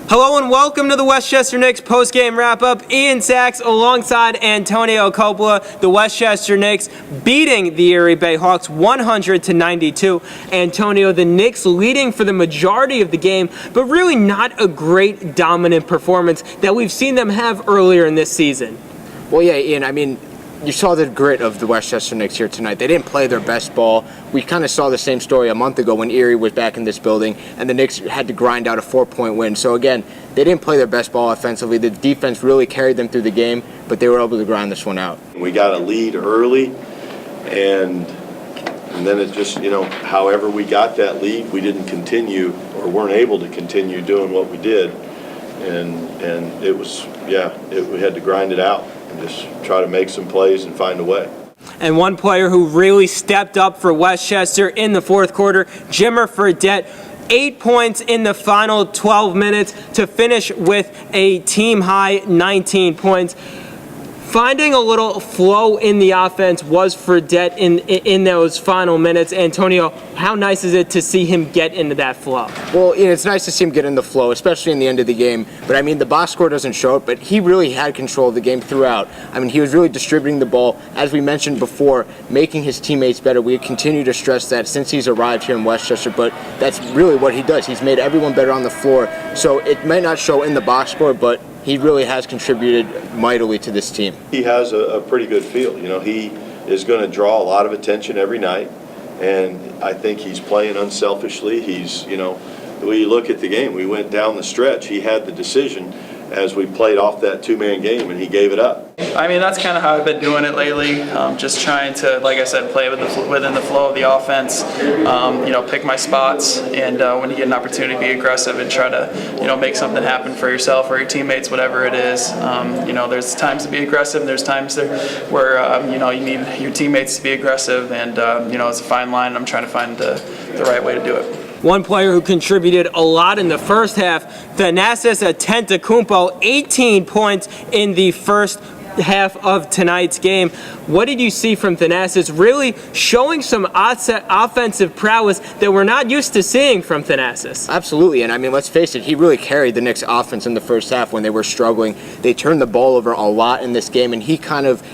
Hello and welcome to the Westchester Knicks post-game wrap-up. Ian Sacks alongside Antonio Coppola. The Westchester Knicks beating the Erie Bayhawks 100-92. Antonio, the Knicks leading for the majority of the game, but really not a great dominant performance that we've seen them have earlier in this season. Well, yeah, Ian, you saw the grit of the Westchester Knicks here tonight. They didn't play their best ball. We kind of saw the same story a month ago when Erie was back in this building and the Knicks had to grind out a 4-point win. So again, they didn't play their best ball offensively. The defense really carried them through the game, but they were able to grind this one out. We got a lead early, and then it just, however we got that lead, we didn't continue or weren't able to continue doing what we did. And it was, we had to grind it out and just try to make some plays and find a way. And one player who really stepped up for Westchester in the fourth quarter, Jimmer Fredette, 8 points in the final 12 minutes to finish with a team-high 19 points. Finding a little flow in the offense was Fredette in those final minutes. Antonio, how nice is it to see him get into that flow? Well, it's nice to see him get in the flow, especially in the end of the game. But the box score doesn't show it, but he really had control of the game throughout. He was really distributing the ball, as we mentioned before, making his teammates better. We continue to stress that since he's arrived here in Westchester, but that's really what he does. He's made everyone better on the floor. So it might not show in the box score, but he really has contributed mightily to this team. He has a pretty good feel. He is going to draw a lot of attention every night, and I think he's playing unselfishly. He's, the way you look at the game, we went down the stretch. He had the decision as we played off that two-man game, and he gave it up. That's kind of how I've been doing it lately. Just trying to, like I said, play within the flow of the offense. Pick my spots, and when you get an opportunity, be aggressive and try to, make something happen for yourself or your teammates, whatever it is. There's times to be aggressive, and there's times where you need your teammates to be aggressive, and it's a fine line. And I'm trying to find the right way to do it. One player who contributed a lot in the first half, Sacks and Antonio Coppola, 18 points in the first half of tonight's game. What did you see from Sacks? Really showing some offensive prowess that we're not used to seeing from Sacks. Absolutely, and let's face it, he really carried the Knicks offense in the first half when they were struggling. They turned the ball over a lot in this game, and he kind of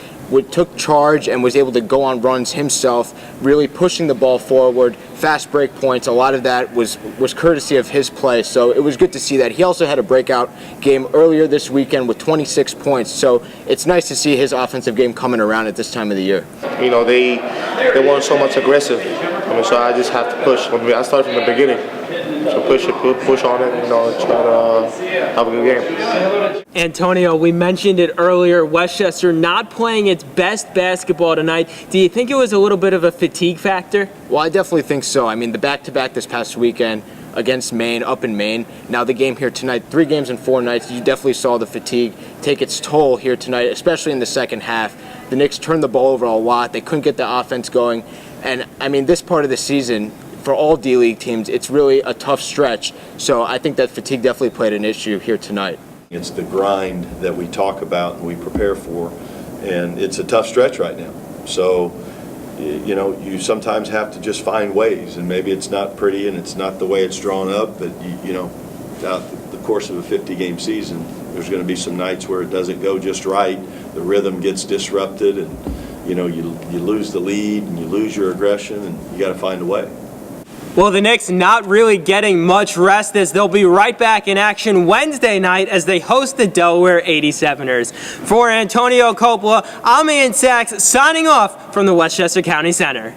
took charge and was able to go on runs himself, really pushing the ball forward, fast break points. A lot of that was courtesy of his play, so it was good to see that. He also had a breakout game earlier this weekend with 26 points, so it's nice to see his offensive game coming around at this time of the year. They weren't so much aggressive, so I just have to push. I started from the beginning. So push on it, and try to have a good game. Antonio, we mentioned it earlier, Westchester not playing its best basketball tonight. Do you think it was a little bit of a fatigue factor? Well, I definitely think so. The back-to-back this past weekend against Maine, up in Maine. Now the game here tonight, 3 games in 4 nights, you definitely saw the fatigue take its toll here tonight, especially in the second half. The Knicks turned the ball over a lot. They couldn't get the offense going. And, this part of the season, for all D-League teams, it's really a tough stretch. So I think that fatigue definitely played an issue here tonight. It's the grind that we talk about and we prepare for, and it's a tough stretch right now. So, you sometimes have to just find ways, and maybe it's not pretty and it's not the way it's drawn up, but, throughout the course of a 50-game season, there's going to be some nights where it doesn't go just right. The rhythm gets disrupted, and, you lose the lead and you lose your aggression, and you got to find a way. Well, the Knicks not really getting much rest as they'll be right back in action Wednesday night as they host the Delaware 87ers. For Antonio Coppola, I'm Ian Sacks signing off from the Westchester County Center.